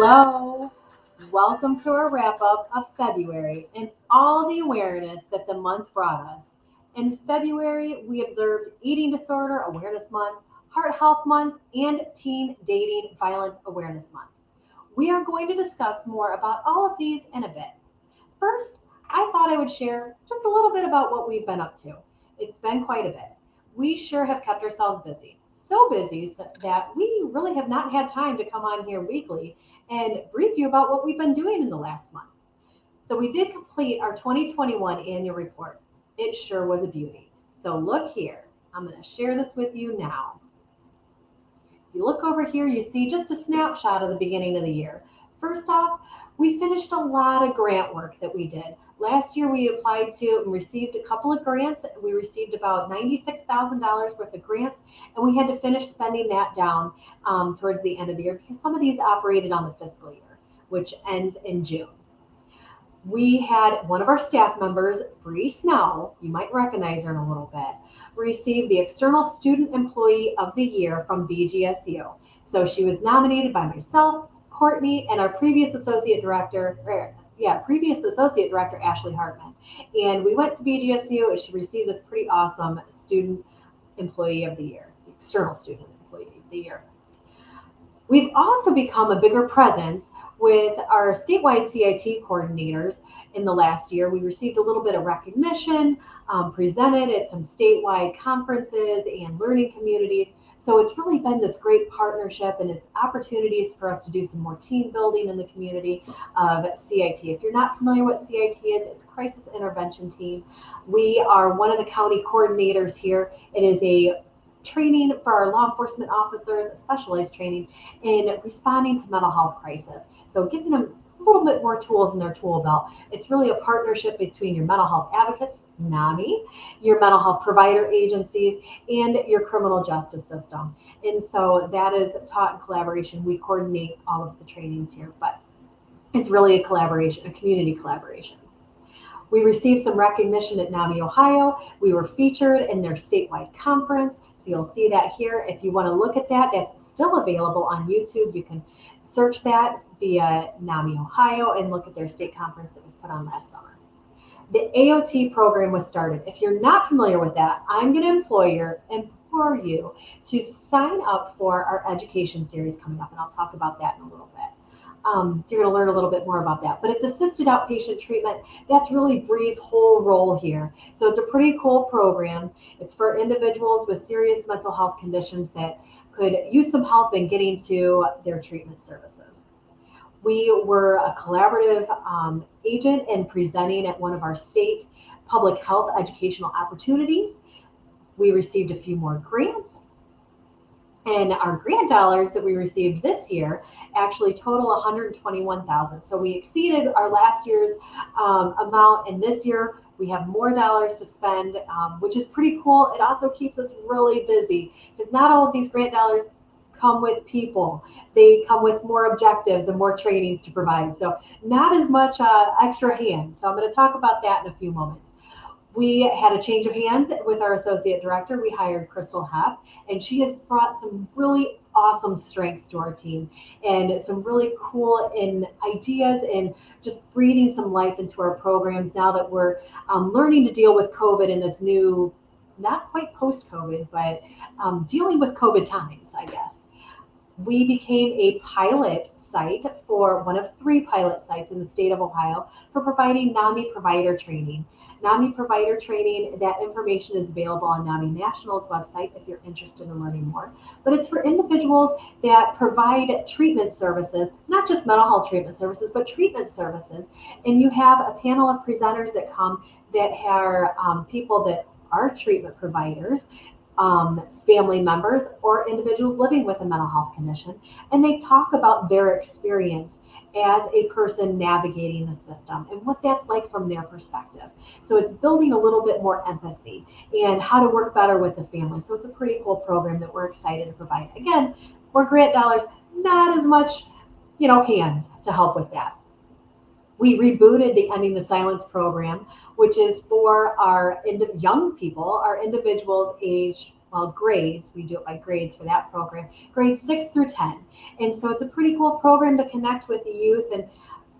Hello, welcome to our wrap up of February and all the awareness that the month brought us. In February, we observed Eating Disorder Awareness Month, Heart Health Month, and Teen Dating Violence Awareness Month. We are going to discuss more about all of these in a bit. First, I thought I would share just a little bit about what we've been up to. It's been quite a bit. We sure have kept ourselves busy. So busy that we really have not had time to come on here weekly and brief you about what we've been doing in the last month. So we did complete our 2021 annual report. It sure was a beauty. So look here. I'm going to share this with you now. If you look over here, you see just a snapshot of the beginning of the year. First off, we finished a lot of grant work that we did. Last year, we applied to and received a couple of grants. We received about $96,000 worth of grants, and we had to finish spending that down towards the end of the year because some of these operated on the fiscal year, which ends in June. We had one of our staff members, Bree Snell, you might recognize her in a little bit, received the External Student Employee of the Year from BGSU. So she was nominated by myself, Courtney, and our previous associate director, Ashley Hartman. And we went to BGSU and she received this pretty awesome Student Employee of the Year, External Student Employee of the Year. We've also become a bigger presence with our statewide CIT coordinators in the last year. We received a little bit of recognition, presented at some statewide conferences and learning communities. So it's really been this great partnership and it's opportunities for us to do some more team building in the community of CIT. If you're not familiar with CIT is, it's Crisis Intervention Team. We are one of the county coordinators here. It is a training for our law enforcement officers, specialized training in responding to mental health crisis. So giving them a little bit more tools in their tool belt. It's really a partnership between your mental health advocates, NAMI, your mental health provider agencies, and your criminal justice system. And so that is taught in collaboration. We coordinate all of the trainings here, but it's really a collaboration, a community collaboration. We received some recognition at NAMI, Ohio. We were featured in their statewide conference. So you'll see that here. If you want to look at that, that's still available on YouTube. You can search that via NAMI, Ohio, and look at their state conference that was put on last summer. The AOT program was started. If you're not familiar with that, I'm going to implore you to sign up for our education series coming up, and I'll talk about that in a little bit. You're going to learn a little bit more about that. But it's assisted outpatient treatment. That's really Bree's whole role here. So it's a pretty cool program. It's for individuals with serious mental health conditions that could use some help in getting to their treatment services. We were a collaborative agent in presenting at one of our state public health educational opportunities. We received a few more grants. And our grant dollars that we received this year actually total $121,000. So we exceeded our last year's amount, and this year we have more dollars to spend, which is pretty cool. It also keeps us really busy because not all of these grant dollars come with people. They come with more objectives and more trainings to provide. So not as much extra hands. So I'm going to talk about that in a few moments. We had a change of hands with our associate director. We hired Crystal Heff, and she has brought some really awesome strengths to our team and some really cool ideas and just breathing some life into our programs now that we're learning to deal with COVID in this new, not quite post-COVID, but dealing with COVID times, I guess. We became a pilot site for one of 3 pilot sites in the state of Ohio for providing NAMI provider training. NAMI provider training, that information is available on NAMI National's website if you're interested in learning more. But it's for individuals that provide treatment services, not just mental health treatment services, but treatment services. And you have a panel of presenters that come that are people that are treatment providers, family members, or individuals living with a mental health condition, and they talk about their experience as a person navigating the system and what that's like from their perspective. So it's building a little bit more empathy and how to work better with the family. So it's a pretty cool program that we're excited to provide. Again, more grant dollars, not as much, hands to help with that. We rebooted the Ending the Silence program, which is for our young people, our individuals aged grades. We do it by grades for that program, grades 6 through 10. And so it's a pretty cool program to connect with the youth and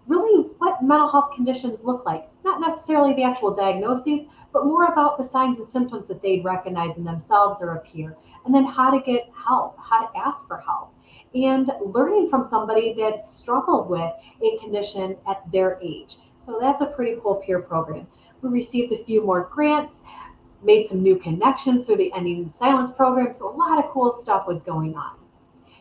really what mental health conditions look like. Not necessarily the actual diagnoses, but more about the signs and symptoms that they'd recognize in themselves or a peer, and then how to get help, how to ask for help, and learning from somebody that struggled with a condition at their age. So that's a pretty cool peer program. We received a few more grants, made some new connections through the Ending Silence program, so a lot of cool stuff was going on.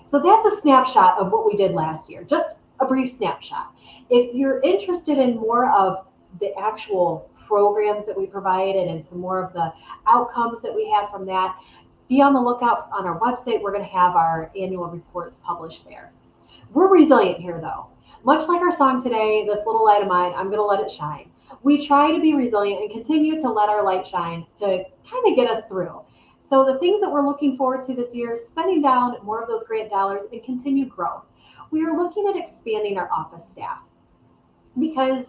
So that's a snapshot of what we did last year, just a brief snapshot. If you're interested in more of the actual programs that we provided and some more of the outcomes that we had from that, be on the lookout on our website. We're going to have our annual reports published there. We're resilient here, though. Much like our song today, this little light of mine, I'm going to let it shine. We try to be resilient and continue to let our light shine to kind of get us through. So the things that we're looking forward to this year, spending down more of those grant dollars and continued growth. We are looking at expanding our office staff because,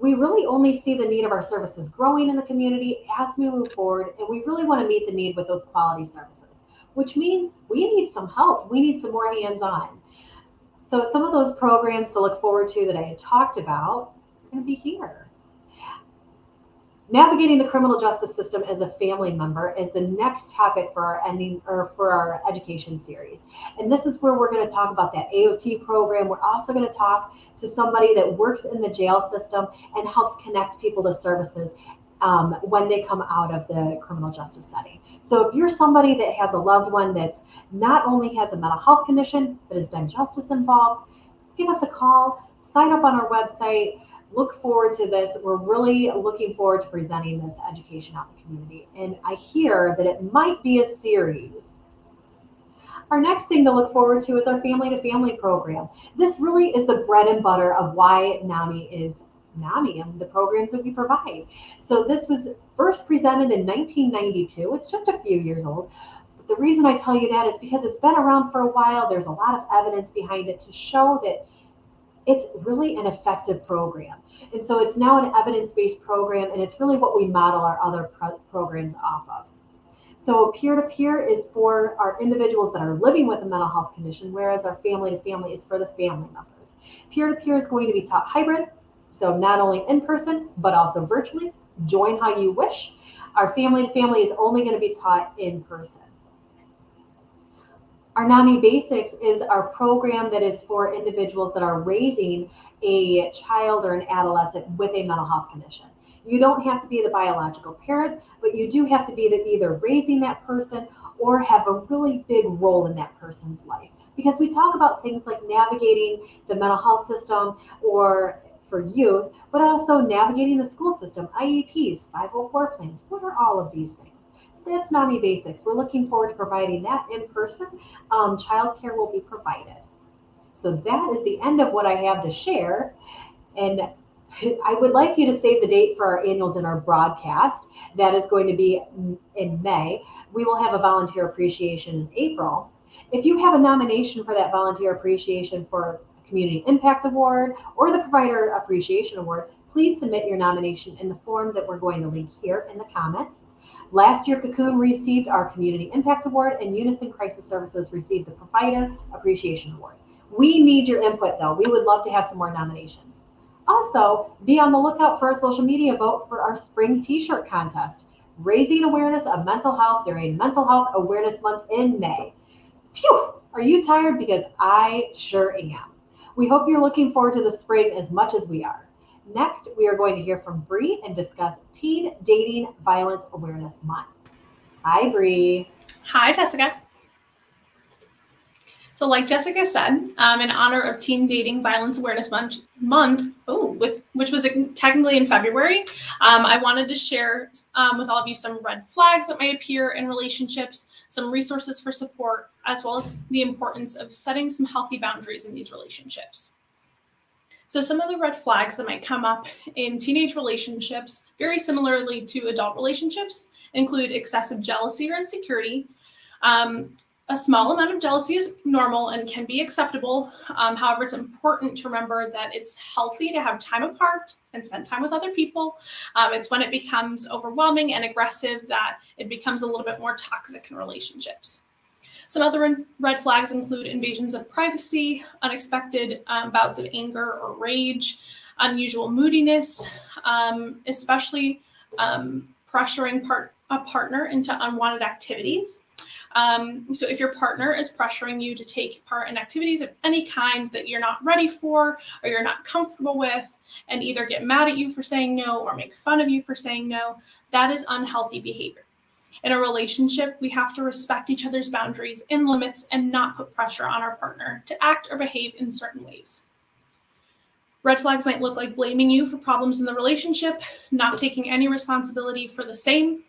we really only see the need of our services growing in the community as we move forward, and we really want to meet the need with those quality services, which means we need some help. We need some more hands-on. So some of those programs to look forward to that I had talked about are going to be here. Navigating the criminal justice system as a family member is the next topic for our education series. And this is where we're going to talk about that AOT program. We're also going to talk to somebody that works in the jail system and helps connect people to services when they come out of the criminal justice setting. So if you're somebody that has a loved one that not only has a mental health condition, but has been justice involved, give us a call, sign up on our website. Look forward to this. We're really looking forward to presenting this education out in the community. And I hear that it might be a series. Our next thing to look forward to is our family to family program. This really is the bread and butter of why NAMI is NAMI and the programs that we provide. So this was first presented in 1992. It's just a few years old. But the reason I tell you that is because it's been around for a while. There's a lot of evidence behind it to show that it's really an effective program. And so it's now an evidence-based program, and it's really what we model our other programs off of. So peer-to-peer is for our individuals that are living with a mental health condition, whereas our family-to-family is for the family members. Peer-to-peer is going to be taught hybrid, so not only in person, but also virtually. Join how you wish. Our family-to-family is only going to be taught in person. Our NAMI Basics is our program that is for individuals that are raising a child or an adolescent with a mental health condition. You don't have to be the biological parent, but you do have to be either raising that person or have a really big role in that person's life. Because we talk about things like navigating the mental health system or for youth, but also navigating the school system, IEPs, 504 plans. What are all of these things? That's NAMI Basics. We're looking forward to providing that in person. Childcare will be provided. So that is the end of what I have to share. And I would like you to save the date for our annual dinner broadcast. That is going to be in May. We will have a volunteer appreciation in April. If you have a nomination for that volunteer appreciation for a Community Impact Award or the Provider Appreciation Award, please submit your nomination in the form that we're going to link here in the comments. Last year, Cocoon received our Community Impact Award, and Unison Crisis Services received the Provider Appreciation Award. We need your input, though. We would love to have some more nominations. Also, be on the lookout for our social media vote for our spring t-shirt contest, raising awareness of mental health during Mental Health Awareness Month in May. Phew! Are you tired? Because I sure am. We hope you're looking forward to the spring as much as we are. Next, we are going to hear from Bree and discuss Teen Dating Violence Awareness Month. Hi, Bree. Hi, Jessica. So like Jessica said, in honor of Teen Dating Violence Awareness Month, which was technically in February, I wanted to share with all of you some red flags that might appear in relationships, some resources for support, as well as the importance of setting some healthy boundaries in these relationships. So some of the red flags that might come up in teenage relationships, very similarly to adult relationships, include excessive jealousy or insecurity, A small amount of jealousy is normal and can be acceptable. However, it's important to remember that it's healthy to have time apart and spend time with other people. It's when it becomes overwhelming and aggressive that it becomes a little bit more toxic in relationships. Some other red flags include invasions of privacy, unexpected bouts of anger or rage, unusual moodiness, especially pressuring a partner into unwanted activities. So if your partner is pressuring you to take part in activities of any kind that you're not ready for or you're not comfortable with, and either get mad at you for saying no or make fun of you for saying no, that is unhealthy behavior. In a relationship, we have to respect each other's boundaries and limits and not put pressure on our partner to act or behave in certain ways. Red flags might look like blaming you for problems in the relationship, not taking any responsibility for the same.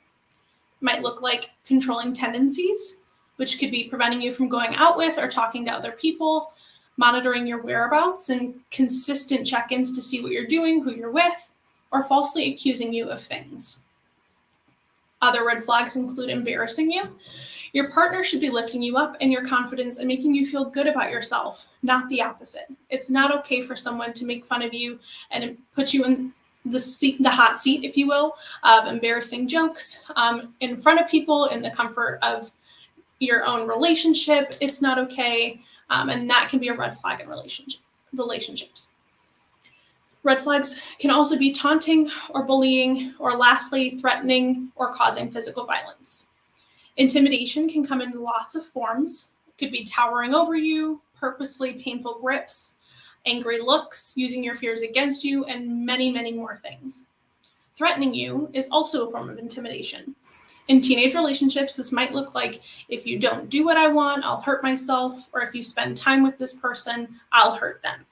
Might look like controlling tendencies, which could be preventing you from going out with or talking to other people, monitoring your whereabouts and consistent check-ins to see what you're doing, who you're with, or falsely accusing you of things. Other red flags include embarrassing you. Your partner should be lifting you up in your confidence and making you feel good about yourself, not the opposite. It's not okay for someone to make fun of you and put you in the hot seat, if you will, of embarrassing jokes in front of people in the comfort of your own relationship. It's not okay, and that can be a red flag in relationships. Red flags can also be taunting or bullying, or lastly, threatening or causing physical violence. Intimidation can come in lots of forms. It could be towering over you, purposefully painful grips, angry looks, using your fears against you, and many, many more things. Threatening you is also a form of intimidation. In teenage relationships, this might look like, if you don't do what I want, I'll hurt myself, or if you spend time with this person, I'll hurt them.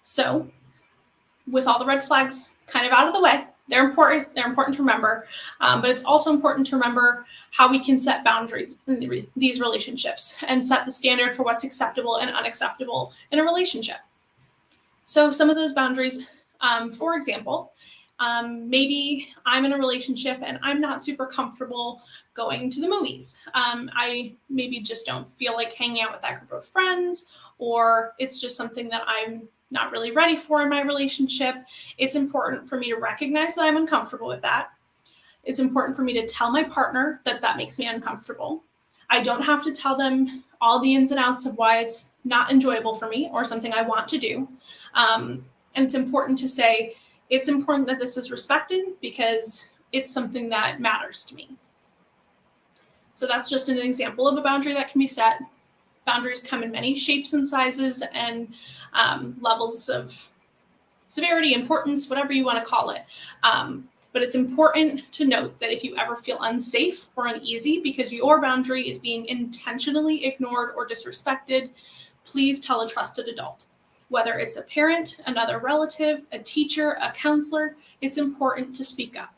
So, with all the red flags kind of out of the way, they're important to remember, but it's also important to remember how we can set boundaries in these relationships and set the standard for what's acceptable and unacceptable in a relationship. So some of those boundaries, for example, maybe I'm in a relationship and I'm not super comfortable going to the movies. I maybe just don't feel like hanging out with that group of friends, or it's just something that I'm not really ready for in my relationship. It's important for me to recognize that I'm uncomfortable with that. It's important for me to tell my partner that that makes me uncomfortable. I don't have to tell them all the ins and outs of why it's not enjoyable for me or something I want to do. And it's important to say, it's important that this is respected because it's something that matters to me. So that's just an example of a boundary that can be set. Boundaries come in many shapes and sizes and levels of severity, importance, whatever you want to call it. But it's important to note that if you ever feel unsafe or uneasy because your boundary is being intentionally ignored or disrespected, please tell a trusted adult. Whether it's a parent, another relative, a teacher, a counselor, it's important to speak up.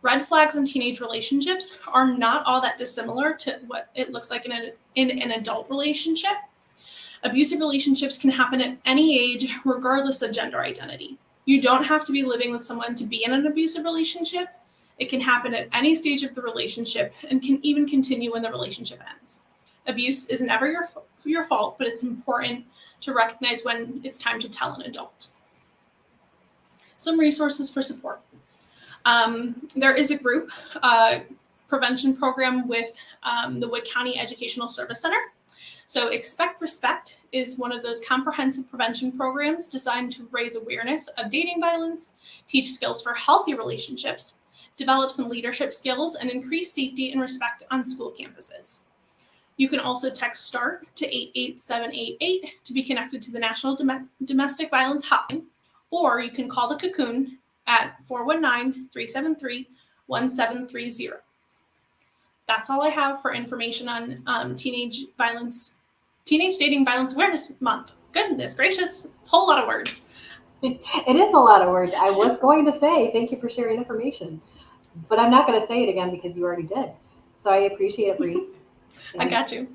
Red flags in teenage relationships are not all that dissimilar to what it looks like in an adult relationship. Abusive relationships can happen at any age, regardless of gender identity. You don't have to be living with someone to be in an abusive relationship. It can happen at any stage of the relationship and can even continue when the relationship ends. Abuse is never your fault, but it's important to recognize when it's time to tell an adult. Some resources for support. There is a group prevention program with the Wood County Educational Service Center. So Expect Respect is one of those comprehensive prevention programs designed to raise awareness of dating violence, teach skills for healthy relationships, develop some leadership skills, and increase safety and respect on school campuses. You can also text START to 88788 to be connected to the National Domestic Violence Hotline, or you can call the Cocoon at 419-373-1730. That's all I have for information on Teenage Dating Violence Awareness Month. Goodness gracious, whole lot of words. It is a lot of words. I was going to say thank you for sharing information, but I'm not going to say it again because you already did. So I appreciate it, Bree. I got you.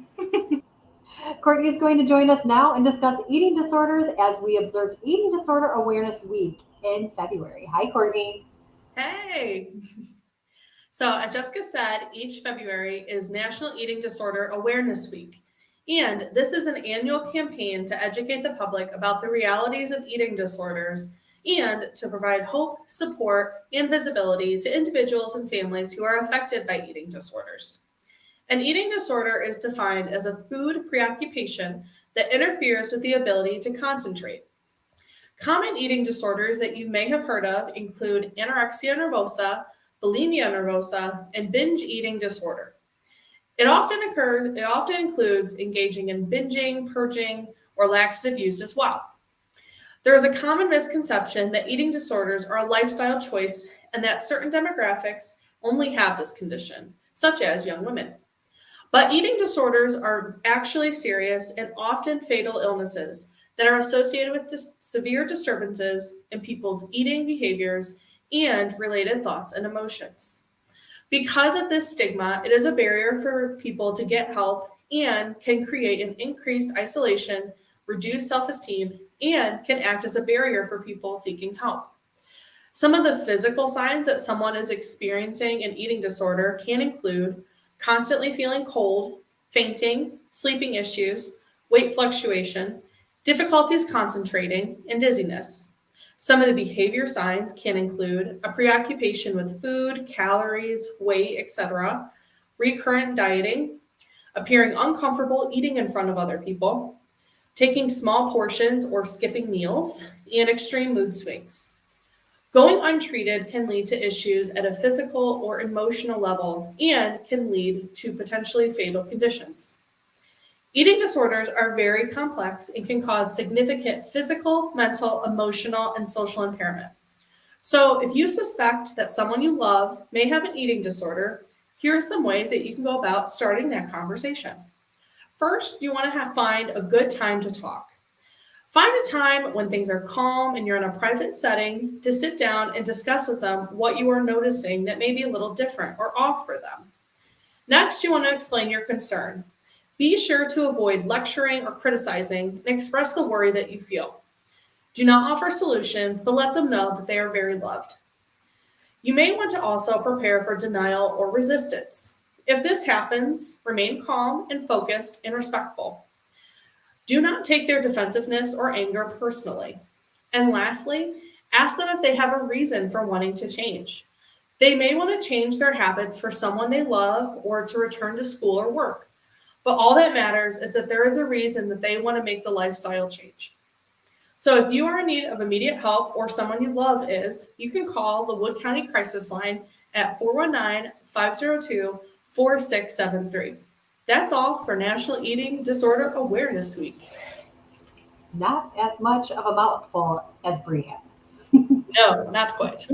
Courtney is going to join us now and discuss eating disorders as we observed Eating Disorder Awareness Week in February. Hi, Courtney. Hey. So, as Jessica said, each February is National Eating Disorder Awareness Week. And this is an annual campaign to educate the public about the realities of eating disorders and to provide hope, support, and visibility to individuals and families who are affected by eating disorders. An eating disorder is defined as a food preoccupation that interferes with the ability to concentrate. Common eating disorders that you may have heard of include anorexia nervosa, bulimia nervosa, and binge eating disorder. It often includes engaging in binging, purging, or laxative use as well. There is a common misconception that eating disorders are a lifestyle choice and that certain demographics only have this condition, such as young women. But eating disorders are actually serious and often fatal illnesses that are associated with severe disturbances in people's eating behaviors and related thoughts and emotions. Because of this stigma, it is a barrier for people to get help and can create an increased isolation, reduced self-esteem, and can act as a barrier for people seeking help. Some of the physical signs that someone is experiencing an eating disorder can include constantly feeling cold, fainting, sleeping issues, weight fluctuation, difficulties concentrating, and dizziness. Some of the behavior signs can include a preoccupation with food, calories, weight, etc., recurrent dieting, appearing uncomfortable eating in front of other people, taking small portions or skipping meals, and extreme mood swings. Going untreated can lead to issues at a physical or emotional level and can lead to potentially fatal conditions. Eating disorders are very complex and can cause significant physical, mental, emotional, and social impairment. So, if you suspect that someone you love may have an eating disorder, here are some ways that you can go about starting that conversation. First, you want to find a good time to talk. Find a time when things are calm and you're in a private setting to sit down and discuss with them what you are noticing that may be a little different or off for them. Next, you want to explain your concern. Be sure to avoid lecturing or criticizing and express the worry that you feel. Do not offer solutions, but let them know that they are very loved. You may want to also prepare for denial or resistance. If this happens, remain calm and focused and respectful. Do not take their defensiveness or anger personally. And lastly, ask them if they have a reason for wanting to change. They may want to change their habits for someone they love or to return to school or work. But all that matters is that there is a reason that they want to make the lifestyle change. So if you are in need of immediate help or someone you love is, you can call the Wood County Crisis Line at 419-502-4673. That's all for National Eating Disorder Awareness Week. Not as much of a mouthful as Bree had. No, not quite.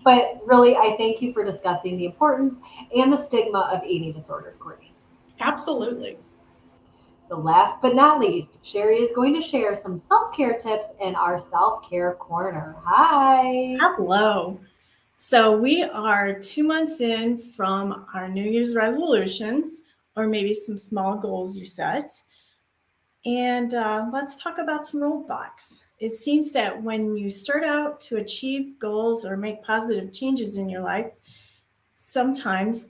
But really, I thank you for discussing the importance and the stigma of eating disorders, Courtney. Absolutely. So last but not least, Sherry is going to share some self-care tips in our self-care corner. Hi. Hello. So we are 2 months in from our New Year's resolutions, or maybe some small goals you set. And let's talk about some roadblocks. It seems that when you start out to achieve goals or make positive changes in your life, sometimes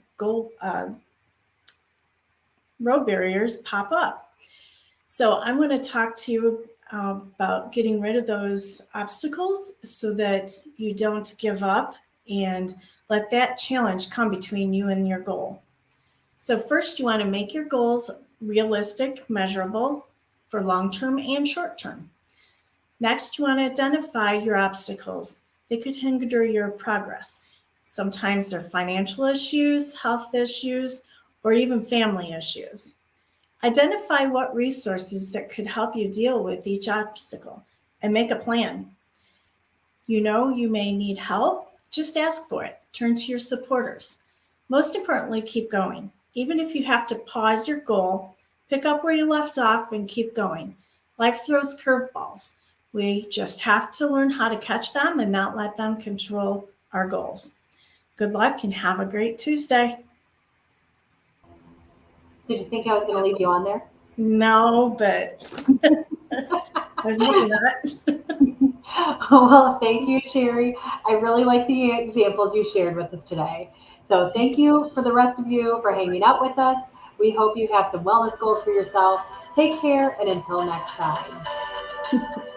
road barriers pop up. So I'm going to talk to you about getting rid of those obstacles so that you don't give up and let that challenge come between you and your goal. So first, you want to make your goals realistic, measurable for long-term and short-term. Next, you want to identify your obstacles. They could hinder your progress. Sometimes they're financial issues, health issues, or even family issues. Identify what resources that could help you deal with each obstacle and make a plan. You know you may need help, just ask for it. Turn to your supporters. Most importantly, keep going. Even if you have to pause your goal, pick up where you left off and keep going. Life throws curveballs. We just have to learn how to catch them and not let them control our goals. Good luck and have a great Tuesday. Did you think I was going to leave you on there? No, but I was looking at it. Well, thank you, Sherry. I really like the examples you shared with us today. So thank you for the rest of you for hanging out with us. We hope you have some wellness goals for yourself. Take care, and until next time.